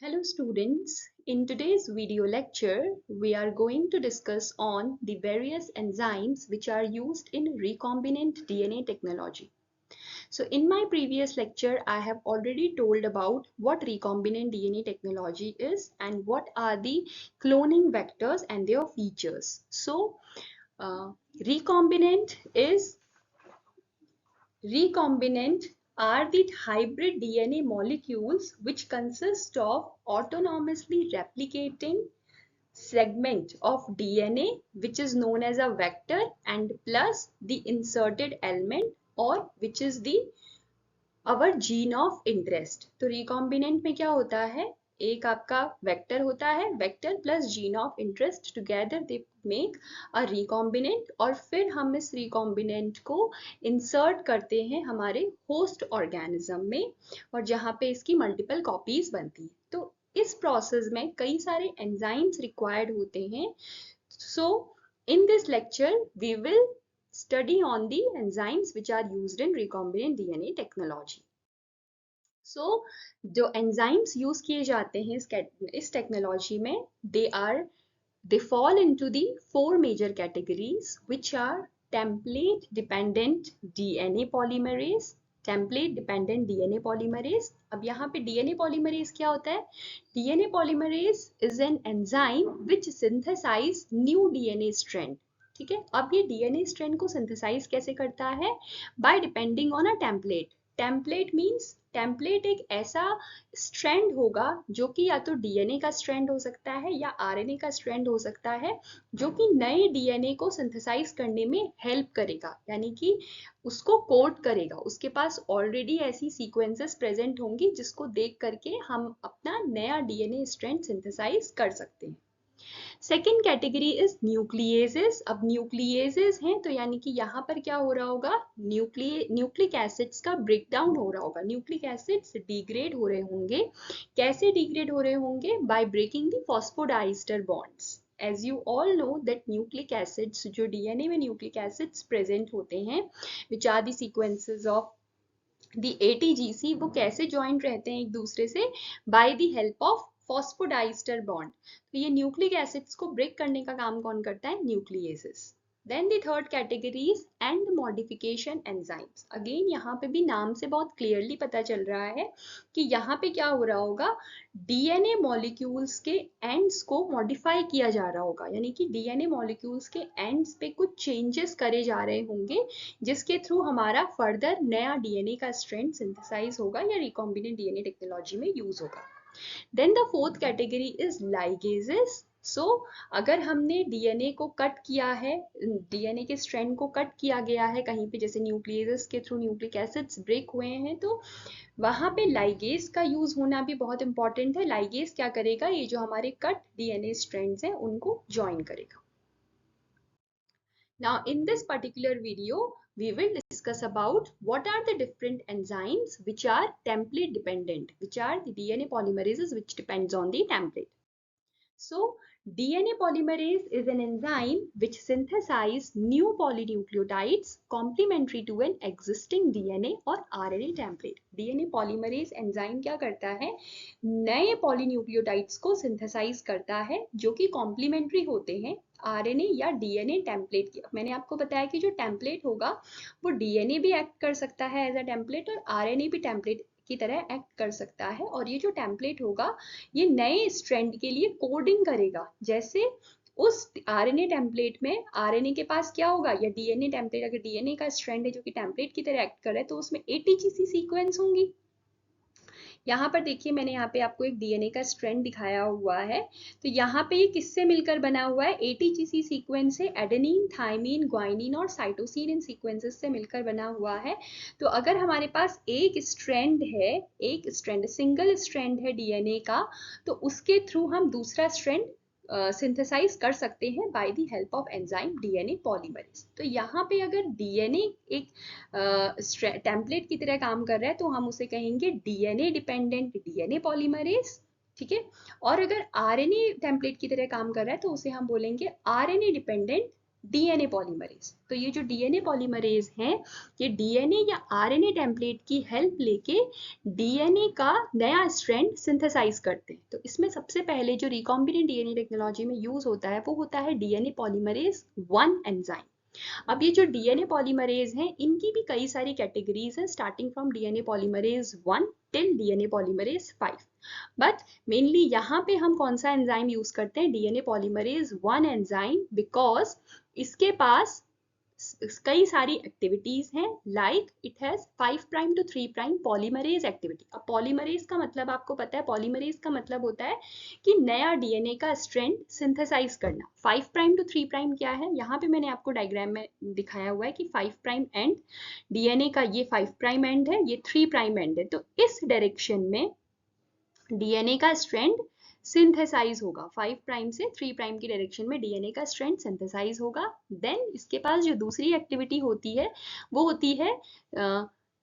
Hello students, in today's video lecture, we are going to discuss on the various enzymes which are used in recombinant DNA technology. So in my previous lecture, I have already told about what recombinant DNA technology is and what are the cloning vectors and their features. So uh, recombinant is Recombinant are the hybrid DNA molecules which consist of autonomously replicating segment of DNA which is known as a vector and plus the inserted element or which is the our gene of interest. तो recombinant में क्या होता है, एक आपका vector होता है, vector plus gene of interest together they make a recombinant और फिर हम इस रिकॉम्बिनेंट को इंसर्ट करते हैं हमारे होस्ट ऑर्गेनिज्म में और जहाँ पे इसकी मल्टीपल कॉपीज बनती है। तो इस प्रोसेस में कई सारे एंजाइम्स रिक्वायर्ड होते हैं। So in this lecture we will study on the enzymes which are used in recombinant DNA technology. So, जो enzymes use किए जाते हैं इस technology में, they fall into the four major categories which are template dependent DNA polymerase, template dependent DNA polymerase. अब यहाँ पे DNA polymerase क्या होता है? DNA polymerase is an enzyme which synthesize new DNA strand. ठीक है, अब ये डीएनए स्ट्रैंड को सिंथेसाइज कैसे करता है? By depending on a template. Template means template एक ऐसा स्ट्रैंड होगा जो कि या तो डीएनए का स्ट्रैंड हो सकता है या आरएनए का स्ट्रैंड हो सकता है, जो कि नए डीएनए को सिंथेसाइज करने में हेल्प करेगा, यानी कि उसको कोड करेगा। उसके पास ऑलरेडी ऐसी सीक्वेंसेस प्रेजेंट होंगी जिसको देख करके हम अपना नया डीएनए स्ट्रैंड सिंथेसाइज कर सकते हैं। Second category is nucleases. अब न्यूक्लिएजेस हैं तो यानी कि यहाँ पर क्या हो रहा होगा, न्यूक्लिक एसिड्स का ब्रेकडाउन हो रहा होगा, न्यूक्लिक एसिड्स डिग्रेड हो रहे होंगे। कैसे डिग्रेड हो रहे होंगे? By breaking the phosphodiester bonds. As you all know that nucleic acids, जो डीएनए में न्यूक्लिक एसिड्स प्रेजेंट होते हैं which are the sequences of the ATGC, वो कैसे ज्वाइंट रहते हैं एक दूसरे से? By the help of phosphodiester bond. तो ये न्यूक्लिक एसिड्स को ब्रेक करने का काम कौन करता है? Nucleases. Then the third category is end modification enzymes. Again यहाँ पे भी नाम से बहुत क्लियरली पता चल रहा है कि यहाँ पे क्या हो रहा होगा, डीएनए मॉलिक्यूल्स के एंड्स को मॉडिफाई किया जा रहा होगा, यानी कि डीएनए मॉलिक्यूल्स के एंड्स पे कुछ चेंजेस करे जा रहे होंगे जिसके थ्रू हमारा फर्दर नया डीएनए का स्ट्रैंड सिंथेसाइज होगा या रिकॉम्बिनेंट डीएनए टेक्नोलॉजी में यूज होगा। Then the fourth category is ligases. So अगर हमने डीएनए को कट किया है, डीएनए के स्ट्रैंड को कट किया गया है कहीं पे, जैसे न्यूक्लिएजेस के थ्रू न्यूक्लिक एसिड्स ब्रेक हुए हैं, तो वहां पे लाइगेज का यूज होना भी बहुत इंपॉर्टेंट है। लाइगेज क्या करेगा? ये जो हमारे कट डीएनए स्ट्रैंड्स हैं उनको ज्वाइन करेगा। Now in this particular video, we will discuss about what are the different enzymes which are template dependent, which are the DNA polymerases which depends on the template. So DNA polymerase is an enzyme which synthesize new polynucleotides complementary to an existing DNA or RNA template. DNA polymerase enzyme क्या करता है? नए polynucleotides को synthesize करता है जो कि complementary होते हैं आरएनए या डीएनए टेम्पलेट की। मैंने आपको बताया कि जो टेम्पलेट होगा वो डीएनए भी एक्ट कर सकता है एज अ टेम्पलेट और आरएनए भी टेम्पलेट की तरह एक्ट कर सकता है, और ये जो टेम्पलेट होगा ये नए स्ट्रैंड के लिए कोडिंग करेगा। जैसे उस आरएनए टेम्पलेट में आरएनए के पास क्या होगा, या डीएनए टेम्पलेट, अगर डीएनए का स्ट्रैंड है जो कि टेम्पलेट की तरह एक्ट कर रहा है तो उसमें एटीजीसी सीक्वेंस होंगी। यहाँ पर देखिए मैंने यहाँ पे आपको एक डीएनए का स्ट्रैंड दिखाया हुआ है, तो यहाँ पे ये किससे मिलकर बना हुआ है? एटीजीसी सीक्वेंस से, एडेनिन, थाइमिन, ग्वाइनिन और साइटोसिन इन सीक्वेंसेस से मिलकर बना हुआ है। तो अगर हमारे पास एक स्ट्रैंड है, एक स्ट्रैंड, सिंगल स्ट्रैंड है डीएनए का, तो उसके थ्रू हम दूसरा स्ट्रैंड सिंथेसाइज कर सकते हैं bye the help of enzyme DNA polymerase. तो यहाँ पे अगर डीएनए एक टेम्पलेट की तरह काम कर रहा है तो हम उसे कहेंगे डीएनए डिपेंडेंट डीएनए पॉलीमरेज। ठीक है, और अगर आरएनए टेम्पलेट की तरह काम कर रहा है तो उसे हम बोलेंगे आरएनए डिपेंडेंट डीएनए पॉलीमरेज। तो ये जो डीएनए पॉलीमरेज हैं, ये डीएनए या आरएनए टेम्पलेट की हेल्प लेके डीएनए का नया स्ट्रैंड सिंथेसाइज करते हैं। तो इसमें सबसे पहले जो रिकॉम्बिनेंट डीएनए टेक्नोलॉजी में यूज होता है वो होता है डीएनए पॉलीमरेज 1 एंजाइम। अब ये जो डीएनए पॉलीमरेज हैं, इनकी भी कई सारी कैटेगरीज हैं, starting from DNA polymerase 1 till DNA polymerase 5। But mainly यहाँ पे हम कौन सा एंजाइम यूज करते हैं, डीएनए पॉलीमरेज 1 एंजाइम, बिकॉज इसके पास कई सारी एक्टिविटीज हैं, like it has 5 prime to 3 prime polymerase activity. अब पॉलीमरेज का मतलब आपको पता है, पॉलीमरेज का मतलब होता है कि नया डीएनए का स्ट्रैंड सिंथेसाइज करना। 5 प्राइम टू 3 प्राइम क्या है, यहाँ पे मैंने आपको डायग्राम में दिखाया हुआ है कि 5 प्राइम एंड डीएनए का ये 5 प्राइम एंड है, ये 3 प्राइम एंड है। तो इस डायरेक्शन में डीएनए का स्ट्रैंड सिंथेसाइज होगा, 5 प्राइम से 3 प्राइम की डायरेक्शन में डीएनए का स्ट्रैंड सिंथेसाइज होगा। देन इसके पास जो दूसरी एक्टिविटी होती है वो होती है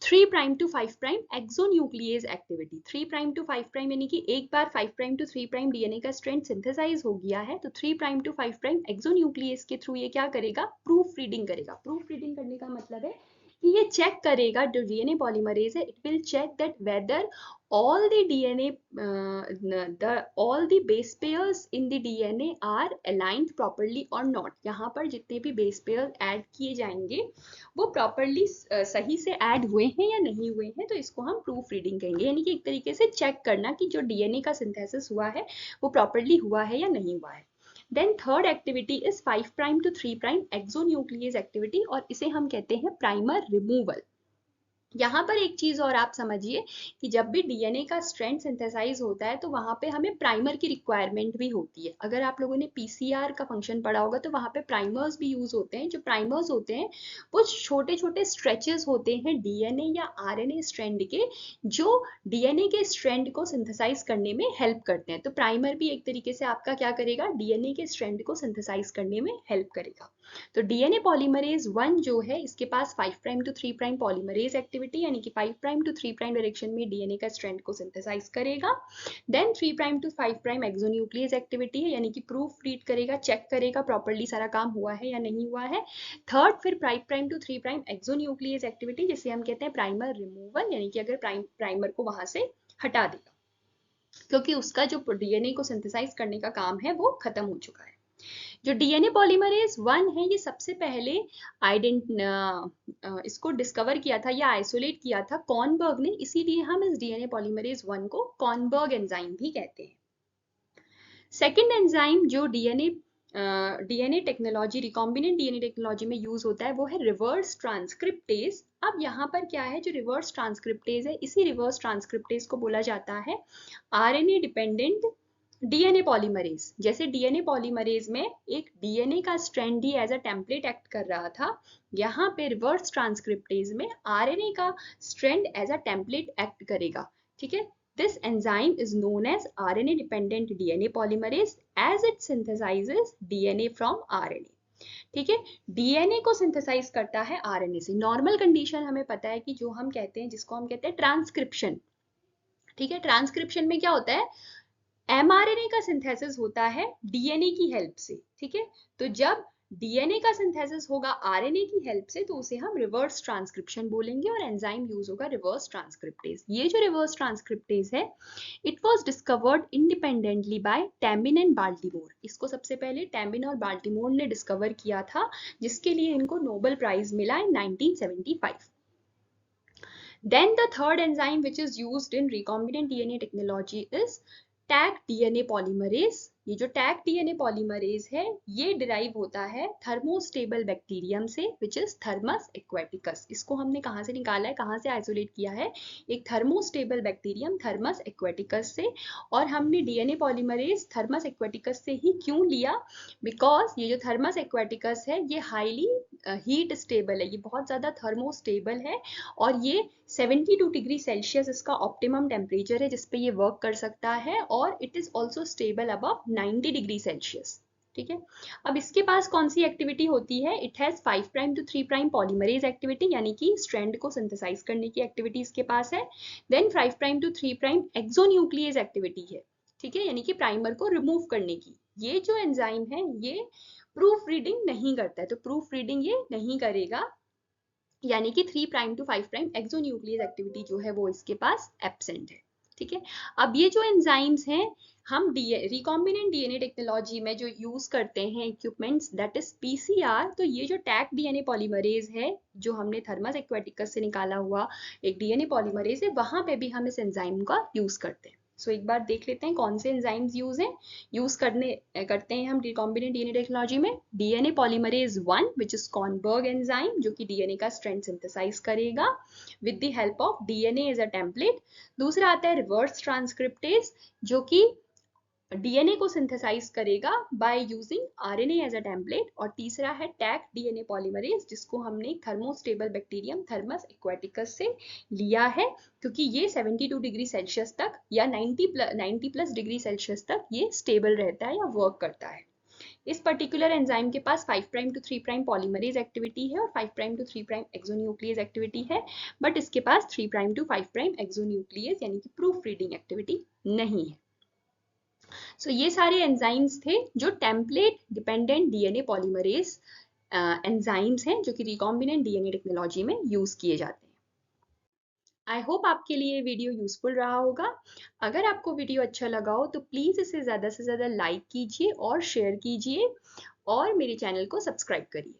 3 prime to 5 prime exonuclease activity. 3 prime to 5 prime यानी कि एक बार 5 प्राइम टू 3 प्राइम डीएनए का स्ट्रैंड सिंथेसाइज हो गया है, तो 3 प्राइम टू 5 प्राइम एक्सोन्यूक्लियेज के थ्रू ये क्या करेगा, प्रूफ रीडिंग करेगा। प्रूफ रीडिंग करने का मतलब है कि ये चेक करेगा, जो डीएनए पॉलीमरेज है, it will check that whether all the DNA, all the base pairs in the DNA are aligned properly or not। यहाँ पर जितने भी बेस पेयर ऐड किए जाएंगे वो प्रॉपरली सही से ऐड हुए हैं या नहीं हुए हैं, तो इसको हम प्रूफ रीडिंग कहेंगे। यानी कि एक तरीके से चेक करना कि जो डीएनए का सिंथेसिस हुआ है वो प्रॉपरली हुआ है या नहीं हुआ है। Then third activity is 5 prime to 3 prime exonuclease activity, और इसे हम कहते हैं प्राइमर रिमूवल। यहाँ पर एक चीज और आप समझिए कि जब भी डीएनए का स्ट्रैंड सिंथेसाइज होता है तो वहां पे हमें प्राइमर की रिक्वायरमेंट भी होती है। अगर आप लोगों ने पीसीआर का फंक्शन पढ़ा होगा तो वहां पे प्राइमर्स भी यूज होते हैं। जो प्राइमर्स होते हैं वो छोटे छोटे स्ट्रेचेस होते हैं डीएनए या आरएनए स्ट्रैंड के, जो डीएनए के स्ट्रैंड को सिंथेसाइज करने में हेल्प करते हैं। तो प्राइमर भी एक तरीके से आपका क्या करेगा, डीएनए के स्ट्रैंड को सिंथेसाइज करने में हेल्प करेगा। तो डीएनए पॉलीमरेज 1 जो है, इसके पास 5 prime to 3 prime polymerase activity, यानी कि 5 प्राइम टू 3 प्राइम डायरेक्शन में डीएनए का स्ट्रैंड को सिंथेसाइज करेगा। Then 3 prime to 5 prime exonuclease activity है, यानी कि प्रूफ रीड करेगा, चेक करेगा प्रॉपर्ली सारा काम हुआ है या नहीं हुआ है। थर्ड फिर 5 prime to 3 prime exonuclease activity, जिसे हम कहते हैं प्राइमर रिमूवल, यानी कि अगर प्राइमर को वहां से हटा देगा क्योंकि उसका जो डीएनए को सिंथेसाइज करने का काम है वो खत्म हो चुका है। जो डीएनए पॉलीमरेज 1 है, ये सबसे पहले इसको डिस्कवर किया था या आइसोलेट किया था कॉर्नबर्ग ने, इसीलिए हम इस डीएनए पॉलीमरेज 1 को कॉर्नबर्ग एंजाइम भी कहते हैं। सेकेंड एंजाइम जो DNA technology, recombinant DNA technology में यूज होता है वो है रिवर्स ट्रांसक्रिप्टेज। अब यहाँ पर क्या है, जो रिवर्स ट्रांसक्रिप्टेज है, इसी रिवर्स ट्रांसक्रिप्टेज को बोला जाता है आरएनए डिपेंडेंट डीएनए पॉलीमरेज। जैसे डीएनए पॉलीमरेज में एक डीएनए का स्ट्रैंड ही एज अ टेम्पलेट एक्ट कर रहा था, यहाँ पे रिवर्स ट्रांसक्रिप्टेज में आरएनए का strand as a template act करेगा। ठीक है, this enzyme is known as RNA dependent DNA polymerase as it synthesizes DNA from RNA. ठीक है, डीएनए को सिंथेसाइज करता है आरएनए से। नॉर्मल कंडीशन हमें पता है कि जो हम कहते हैं, जिसको हम कहते हैं ट्रांसक्रिप्शन। ठीक है, ट्रांसक्रिप्शन में क्या होता है, एमआरएनए का सिंथेसिस होता है डीएनए की हेल्प से। ठीक है, तो जब डीएनए का सिंथेसिस होगा आरएनए की हेल्प से तो उसे हम रिवर्स ट्रांसक्रिप्शन बोलेंगे, और एंजाइम यूज होगा रिवर्स ट्रांसक्रिप्टेज। ये जो रिवर्स ट्रांसक्रिप्टेज है, it was discovered independently by Temin and Baltimore. इसको सबसे पहले टैम्बिन और बाल्टीमोर ने डिस्कवर किया था, जिसके लिए इनको नोबेल प्राइज मिला इन 1975। Then the third enzyme which is used in recombinant DNA technology is tag DNA polymerase. ये जो टैग डीएनए पॉलीमरेज है, ये डिराइव होता है थर्मोस्टेबल बैक्टीरियम से, विच इज थर्मस एक्वेटिकस। इसको हमने कहाँ से निकाला है, कहाँ से आइसोलेट किया है, एक थर्मोस्टेबल बैक्टीरियम थर्मस एक्वेटिकस से। और हमने डीएनए पॉलीमरेज थर्मस एक्वेटिकस से ही क्यों लिया, बिकॉज ये जो थर्मस एक्वेटिकस है ये हाईली हीट स्टेबल है, ये बहुत ज्यादा थर्मोस्टेबल है, और ये 72 डिग्री सेल्सियस इसका ऑप्टिमम टेम्परेचर है जिसपे ये वर्क कर सकता है, और it is also stable above 90 degree Celsius. ठीक है, अब इसके पास कौन सी एक्टिविटी होती है, it has 5 prime to 3 prime polymerase activity, यानी कि स्ट्रैंड को सिंथेसाइज करने की एक्टिविटी इसके पास है। Then 5 prime to 3 prime exonuclease activity है। ठीक है, यानी कि प्राइमर को रिमूव करने की, ये जो एंजाइम है ये प्रूफ रीडिंग नहीं करता है, तो प्रूफ रीडिंग ये नहीं करेगा, यानी कि 3 prime to 5 prime exonuclease activity जो है वो इसके पास एब्सेंट है। ठीक है, अब ये जो एंजाइम्स हैं हम रिकॉम्बिनेंट डीएनए टेक्नोलॉजी में जो यूज करते हैं इक्विपमेंट्स, दैट इज पीसीआर। तो ये जो टैग डीएनए पॉलीमरेज है जो हमने थर्मस एक्वेटिकस से निकाला हुआ एक डीएनए पॉलीमरेज है, वहां पे भी हम इस एंजाइम का यूज करते हैं। सो एक बार देख लेते हैं कौन से एंजाइम्स यूज करते हैं हम रिकॉम्बिनेंट डीएनए टेक्नोलॉजी में। DNA polymerase 1 which is Kornberg enzyme, जो कि डीएनए का स्ट्रैंड सिंथेसाइज करेगा with the help of DNA as a template. दूसरा आता है रिवर्स ट्रांसक्रिप्टेज, जो कि डीएनए को सिंथेसाइज करेगा by using RNA as a template. और तीसरा है टैग डीएनए पॉलीमरेज, जिसको हमने थर्मोस्टेबल बैक्टीरियम थर्मस एक्वेटिकस से लिया है, क्योंकि ये 72 डिग्री सेल्सियस तक या 90 प्लस डिग्री सेल्सियस तक ये स्टेबल रहता है या वर्क करता है। इस पर्टिकुलर एंजाइम के पास 5 prime to 3 prime polymerase activity है और 5 prime to 3 prime exonuclease activity है, बट इसके पास 3 प्राइम टू 5 प्राइम एक्सोन्यूक्लियस यानी कि प्रूफ रीडिंग एक्टिविटी नहीं है। सो ये सारे एंजाइम्स थे जो template dependent DNA polymerase enzymes हैं, जो कि रिकॉम्बिनेंट डीएनए टेक्नोलॉजी में यूज किए जाते हैं। आई होप आपके लिए वीडियो यूजफुल रहा होगा। अगर आपको वीडियो अच्छा लगा हो तो प्लीज इसे ज्यादा से ज्यादा लाइक कीजिए और शेयर कीजिए और मेरे चैनल को सब्सक्राइब करिए।